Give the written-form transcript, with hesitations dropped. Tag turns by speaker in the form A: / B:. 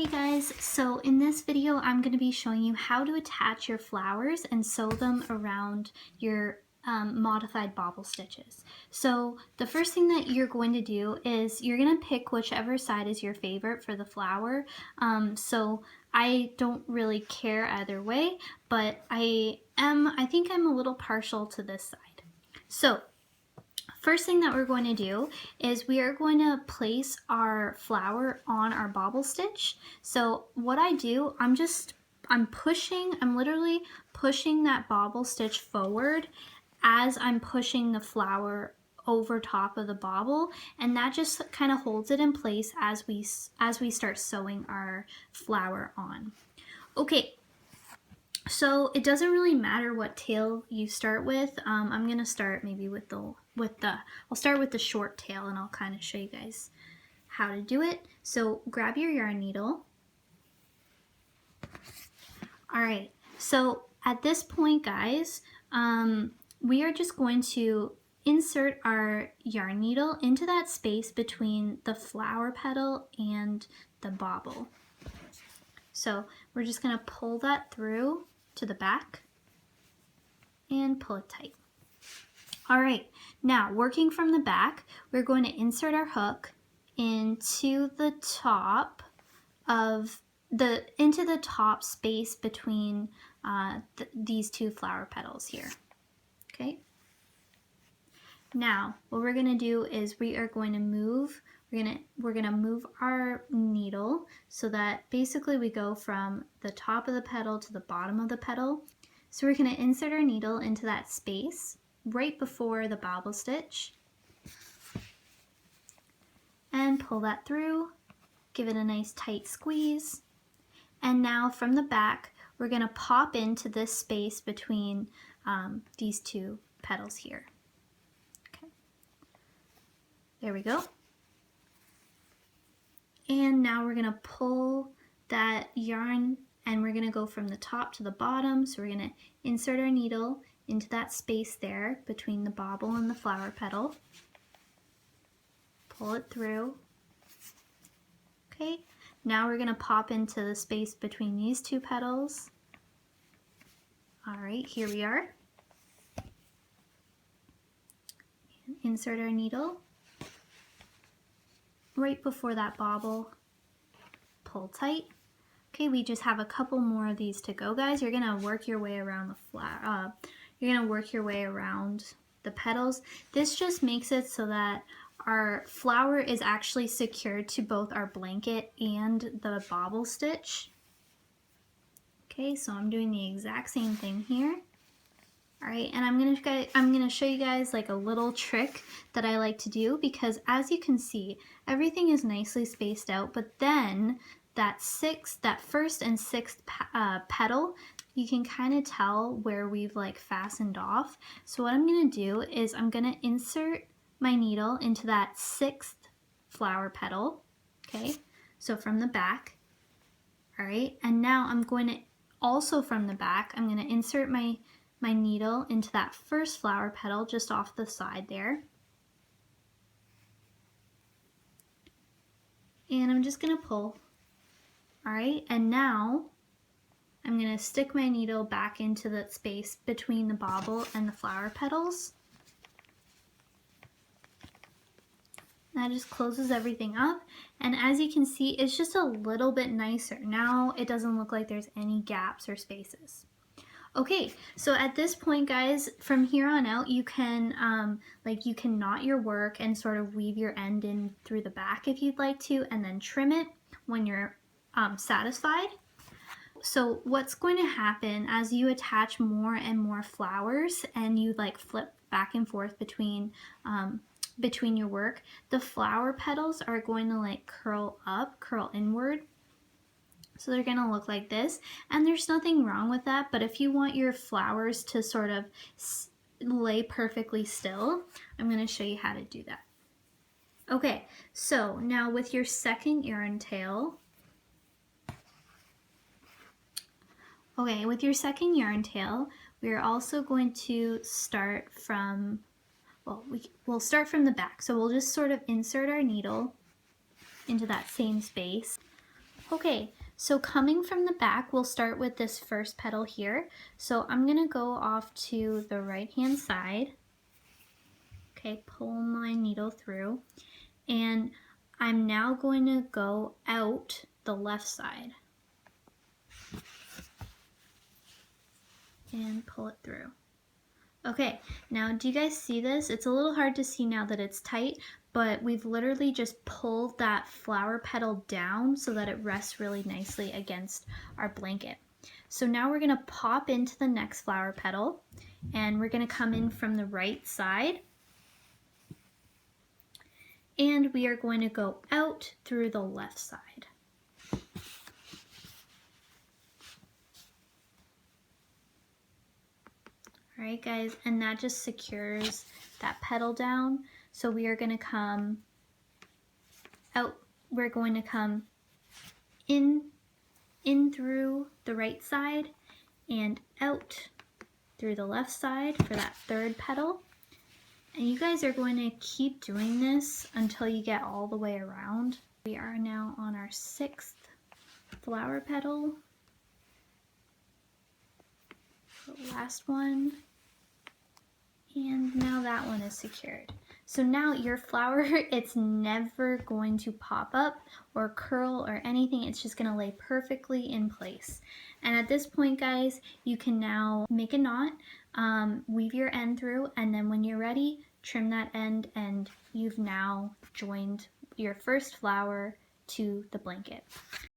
A: Hey guys, so in this video I'm going to be showing you how to attach your flowers and sew them around your modified bobble stitches. So the first thing that you're going to do is you're going to pick whichever side is your favorite for the flower. So I don't really care either way, but I think I'm a little partial to this side. So first thing that we're going to do is we are going to place our flower on our bobble stitch. So what I do, I'm literally pushing that bobble stitch forward as I'm pushing the flower over top of the bobble, and that just kind of holds it in place as we start sewing our flower on. Okay, so it doesn't really matter what tail you start with. I'm gonna start maybe I'll start with the short tail, and I'll kind of show you guys how to do it. So grab your yarn needle. All right, so at this point, guys, we are just going to insert our yarn needle into that space between the flower petal and the bobble. So we're just gonna pull that through to the back and pull it tight. All right, now working from the back, we're going to insert our hook into the top space between these two flower petals here. Okay. Now, what we're gonna do is we're gonna move our needle so that basically we go from the top of the petal to the bottom of the petal. So we're gonna insert our needle into that space right before the bobble stitch and pull that through, give it a nice tight squeeze. And now from the back, we're gonna pop into this space between these two petals here. There we go. And now we're gonna pull that yarn and we're gonna go from the top to the bottom. So we're gonna insert our needle into that space there between the bobble and the flower petal. Pull it through. Okay, now we're gonna pop into the space between these two petals. All right, here we are. Insert our needle right before that bobble, pull tight. Okay, we just have a couple more of these to go, guys. You're gonna work your way around the flower. You're gonna work your way around the petals. This just makes it so that our flower is actually secured to both our blanket and the bobble stitch. Okay, so I'm doing the exact same thing here. All right, and I'm gonna show you guys like a little trick that I like to do, because as you can see, everything is nicely spaced out, but then that first and sixth petal, you can kind of tell where we've like fastened off. So what I'm gonna do is I'm gonna insert my needle into that sixth flower petal, okay? So from the back, all right, and now I'm going to also from the back, I'm gonna insert my needle into that first flower petal just off the side there. And I'm just gonna pull. All right, and now I'm gonna stick my needle back into that space between the bobble and the flower petals. That just closes everything up, and as you can see, it's just a little bit nicer. Now it doesn't look like there's any gaps or spaces. Okay, so at this point, guys, from here on out, you can you can knot your work and sort of weave your end in through the back if you'd like to, and then trim it when you're satisfied. So what's going to happen as you attach more and more flowers and you like flip back and forth between your work, the flower petals are going to like curl inward. So they're gonna look like this, and there's nothing wrong with that, but if you want your flowers to sort of lay perfectly still, I'm gonna show you how to do that. Okay, so now with your second yarn tail, we're also going to start from, we'll start from the back. So we'll just sort of insert our needle into that same space. Okay, so coming from the back, we'll start with this first petal here. So I'm gonna go off to the right-hand side. Okay, pull my needle through, and I'm now going to go out the left side and pull it through. Okay, now do you guys see this? It's a little hard to see now that it's tight, but we've literally just pulled that flower petal down so that it rests really nicely against our blanket. So now we're gonna pop into the next flower petal, and we're gonna come in from the right side, and we are going to go out through the left side. All right, guys, and that just secures that petal down. So we are going to come out, we're going to come in through the right side and out through the left side for that third petal. And you guys are going to keep doing this until you get all the way around. We are now on our 6th flower petal. The last one. And now that one is secured. So now your flower, it's never going to pop up or curl or anything. It's just gonna lay perfectly in place. And at this point, guys, you can now make a knot, weave your end through, and then when you're ready, trim that end, and you've now joined your first flower to the blanket.